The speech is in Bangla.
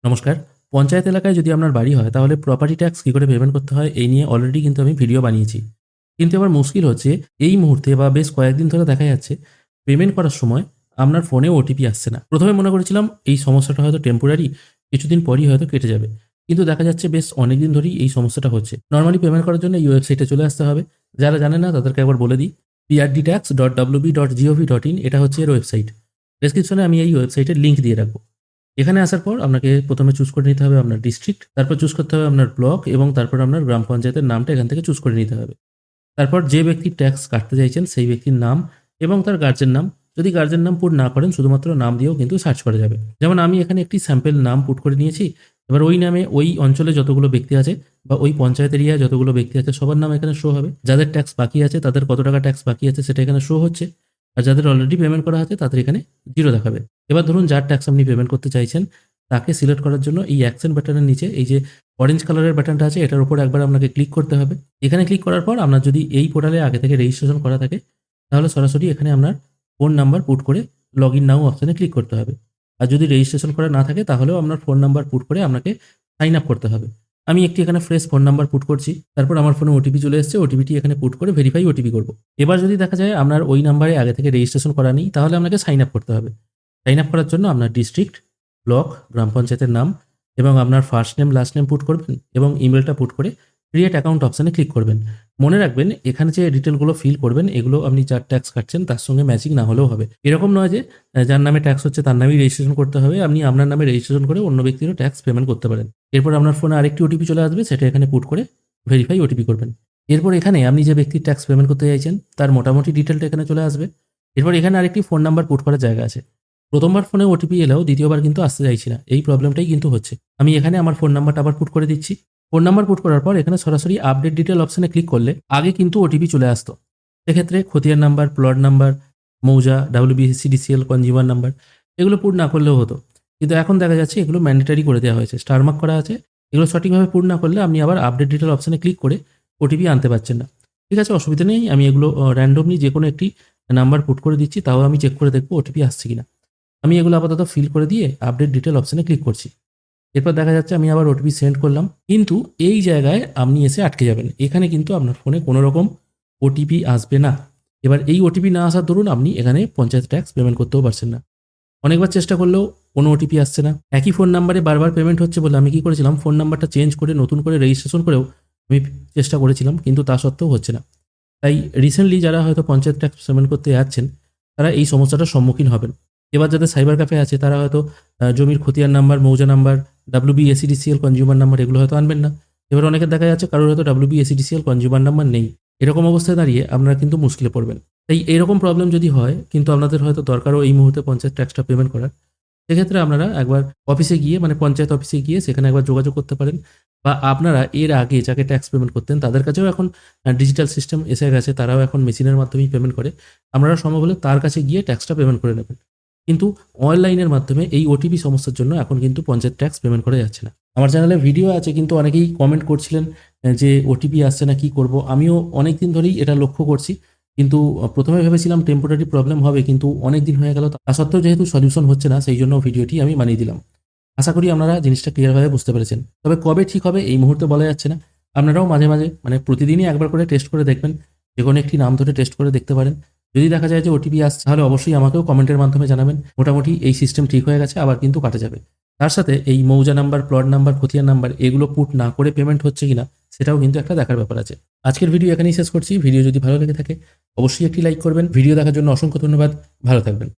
নমস্কার। পঞ্চায়েত এলাকায় যদি আপনার বাড়ি হয় তাহলে প্রপার্টি ট্যাক্স কি করে পেমেন্ট করতে হয় এই নিয়ে অলরেডি কিন্তু আমি ভিডিও বানিয়েছি। কিন্তু এবার মুশকিল হচ্ছে এই মুহূর্তে বা বেশ কয়েকদিন ধরে দেখা যাচ্ছে পেমেন্ট করার সময় আপনার ফোনে ওটিপি আসছে না। প্রথমে মনে করেছিলাম এই সমস্যাটা হয়তো টেম্পোরারি, কিছুদিন পরই হয়তো কেটে যাবে। কিন্তু দেখা যাচ্ছে বেশ অনেকদিন ধরেই এই সমস্যাটা হচ্ছে। নরমালি পেমেন্ট করার জন্য এই ওয়েবসাইটে চলে আসতে হবে। যারা জানে না তাদেরকে একবার বলে দিই, prdtax.wb.gov.in এটা হচ্ছে এর ওয়েবসাইট। ডেসক্রিপশনে আমি এই ওয়েবসাইটের লিংক দিয়ে রাখবো। এখানে আসার পর আপনাকে প্রথমে চুজ করে নিতে হবে আপনার ডিস্ট্রিক্ট, তারপর চুজ করতে হবে আপনার ব্লক এবং তারপর আপনার গ্রাম পঞ্চায়েতের নামটা এখান থেকে চুজ করে নিতে হবে। তারপর যে ব্যক্তির ট্যাক্স কাটতে চাইছেন সেই ব্যক্তির নাম এবং তার গার্জেন নাম। যদি গার্জেন নাম পুট না করেন শুধুমাত্র নাম দিয়েও কিন্তু সার্চ করা যাবে। যেমন আমি এখানে একটি স্যাম্পল নাম পুট করে নিয়েছি। এবার ওই নামে ওই অঞ্চলে যতগুলো ব্যক্তি আছে বা ওই পঞ্চায়েত এরিয়ায় যতগুলো ব্যক্তি আছে সবার নাম এখানে শো হবে। যাদের ট্যাক্স বাকি আছে তাদের কত টাকা ট্যাক্স বাকি আছে সেটা এখানে শো হচ্ছে। আর যাদের অলরেডি পেমেন্ট করা আছে তাদের এখানে জিরো দেখাবে। এবার ধরুন যার ট্যাক্স আপনি পেমেন্ট করতে চাইছেন তাকে সিলেক্ট করার জন্য এই অ্যাকশন বাটনের নিচে এই যে অরেঞ্জ কালারের বাটনটা আছে এটার উপর একবার আপনাকে ক্লিক করতে হবে। এখানে ক্লিক করার পর আপনার যদি এই পোর্টালে আগে থেকে রেজিস্ট্রেশন করা থাকে তাহলে সরাসরি এখানে আপনার ফোন নাম্বার পুট করে লগ ইন নাও অপশানে ক্লিক করতে হবে। আর যদি রেজিস্ট্রেশন করা না থাকে তাহলেও আপনার ফোন নাম্বার পুট করে আপনাকে সাইন আপ করতে হবে। আমি একটি এখানে ফ্রেশ ফোন নাম্বার পুট করছি, তারপর আমার ফোনে ওটিপি চলে এসেছে, ওটিপিটি এখানে পুট করে ভেরিফাই ওটিপি করব। এবার যদি দেখা যায় আপনার ওই নাম্বারে আগে থেকে রেজিস্ট্রেশন করা নেই তাহলে আপনাকে সাইন আপ করতে হবে। সাইন আপ করার জন্য আপনার ডিস্ট্রিক্ট, ব্লক, গ্রাম পঞ্চায়েতের নাম এবং আপনার first name last name put করবেন এবং ইমেলটা পুট করে ক্রিয়েট অ্যাকাউন্ট অপশানে ক্লিক করবেন। মনে রাখবেন এখানে যে ডিটেলগুলো ফিল করবেন এগুলো আপনি যার ট্যাক্স কাটছেন তার সঙ্গে ম্যাচিং না হলেও হবে। এরকম নয় যে যার নামে ট্যাক্স হচ্ছে তার নামেই রেজিস্ট্রেশন করতে হবে। আপনি আপনার নামে রেজিস্ট্রেশন করে অন্য ব্যক্তিরও ট্যাক্স পেমেন্ট করতে পারেন। এরপর আপনার ফোনে আরেকটি ওটিপি চলে আসবে, সেটা এখানে পুট করে ভেরিফাই ওটিপি করবেন। এরপর এখানে আপনি যে ব্যক্তির ট্যাক্স পেমেন্ট করতে চাইছেন তার মোটামুটি ডিটেলটা এখানে চলে আসবে। এরপর এখানে আরেকটি ফোন নাম্বার পুট করার জায়গা আছে। প্রথমবার ফোনে ওটিপি এলেও দ্বিতীয়বার কিন্তু আসতে চাইছি না, এই প্রবলেমটাই কিন্তু হচ্ছে। আমি এখানে আমার ফোন নাম্বারটা আবার পুট করে দিচ্ছি। ফোন নাম্বার পুট করার পর এখানে সরাসরি আপডেট ডিটেল অপশানে ক্লিক করলে আগে কিন্তু ওটিপি চলে আসতো। সেক্ষেত্রে খতিয়ান নাম্বার, প্লট নাম্বার, মৌজা, WBCDCL, কনজিউমার নাম্বার এগুলো পুট না করলেও হতো। কিন্তু এখন দেখা যাচ্ছে এগুলো ম্যান্ডেটারি করে দেওয়া হয়েছে, স্টার মার্ক করা আছে। এগুলো সঠিকভাবে পুট না করলে আপনি আবার আপডেট ডিটেল অপশানে ক্লিক করে ওটিপি আনতে পারছেন না। ঠিক আছে, অসুবিধা নেই। আমি এগুলো র্যান্ডমলি যে কোনো একটি নাম্বার পুট করে দিচ্ছি, তাও আমি চেক করে দেখবো ওটিপি আসছে কিনা। আমি এগুলো আপাতত ফিল করে দিয়ে আপডেট ডিটেল অপশানে ক্লিক করছি। এরপর দেখা যাচ্ছে আমি আবার ওটিপি সেন্ড করলাম, কিন্তু এই জায়গায় আপনি এসে আটকে যাবেন। এখানে কিন্তু আপনার ফোনে কোনো রকম ওটিপি আসবে না। এবার এই ওটিপি না আসার দরুন আপনি এখানে পঞ্চায়েত ট্যাক্স পেমেন্ট করতেও পারছেন না। অনেকবার চেষ্টা করলেও কোনো ওটিপি আসছে না। একই ফোন নাম্বারে বারবার পেমেন্ট হচ্ছে বলে আমি কি করেছিলাম, ফোন নাম্বারটা চেঞ্জ করে নতুন করে রেজিস্ট্রেশন করেও আমি চেষ্টা করেছিলাম, কিন্তু তা সত্ত্বেও হচ্ছে না। তাই রিসেন্টলি যারা হয়তো পঞ্চায়েত ট্যাক্স পেমেন্ট করতে যাচ্ছেন তারা এই সমস্যাটার সম্মুখীন হবেন। এবার যাদের সাইবার ক্যাফে আছে তারা হয়তো জমির খতিয়ান নাম্বার, মৌজা নাম্বার, WBACDCL, কনজিউমার নাম্বার এগুলো হয়তো আনবেন না। এবার অনেকের দেখা যাচ্ছে কারোর হয়তো WBACDCL, কনজিউমার নাম্বার নেই। এরকম অবস্থায় দাঁড়িয়ে আপনারা কিন্তু মুশকিলে পড়বেন। তাই এরকম প্রবলেম যদি হয়, কিন্তু আপনাদের হয়তো দরকারও এই মুহূর্তে পঞ্চায়েত ট্যাক্সটা পেমেন্ট করার, সেক্ষেত্রে আপনারা একবার অফিসে গিয়ে মানে পঞ্চায়েত অফিসে গিয়ে সেখানে একবার যোগাযোগ করতে পারেন। বা আপনারা এর আগে যাকে ট্যাক্স পেমেন্ট করতেন তাদের কাছেও এখন ডিজিটাল সিস্টেম এসে গেছে, তারাও এখন মেশিনের মাধ্যমেই পেমেন্ট করে। আপনারা সম্ভব হলে তার কাছে গিয়ে ট্যাক্সটা পেমেন্ট করে নেবেন। কিন্তু অনলাইনের মাধ্যমে এই ওটিপি সমস্যার জন্য এখন কিন্তু পঞ্চায়েত ট্যাক্স পেমেন্ট করা যাচ্ছে না। আমার চ্যানেলে ভিডিও আছে, কিন্তু অনেকেই কমেন্ট করছিলেন যে ওটিপি আসছে না, কি করব। আমিও অনেক দিন ধরেই এটা লক্ষ্য করছি, কিন্তু প্রথমে ভেবেছিলাম টেম্পোরারি প্রবলেম হবে, কিন্তু অনেক দিন হয়ে গেল। তা সত্ত্বেও যেহেতু সলিউশন হচ্ছে না, সেই জন্য ভিডিওটি আমি বানিয়ে দিলাম। আশা করি আপনারা জিনিসটা ক্লিয়ারভাবে বুঝতে পেরেছেন। তবে কবে ঠিক হবে এই মুহূর্তে বলা যাচ্ছে না। আপনারাও মাঝে মাঝে মানে প্রতিদিনই একবার করে টেস্ট করে দেখবেন, যে কোনো একটি নাম ধরে টেস্ট করে দেখতে পারেন। যদি দেখা যায় যে ওটিপি আসছে তাহলে অবশ্যই আমাকেও কমেন্টের মাধ্যমে জানাবেন। মোটামুটি এই সিস্টেম ঠিক হয়ে গেছে, আবার কিন্তু কাটা যাবে। তার সাথে এই মৌজা নাম্বার, প্লট নাম্বার, খতিয়ান নাম্বার এগুলো পুট না করে পেমেন্ট হচ্ছে কিনা সেটাও কিন্তু একটা দেখার ব্যাপার আছে। আজকের ভিডিও এখানেই শেষ করছি। ভিডিও যদি ভালো লেগে থাকে অবশ্যই একটি লাইক করবেন। ভিডিও দেখার জন্য অসংখ্য ধন্যবাদ। ভালো থাকবেন।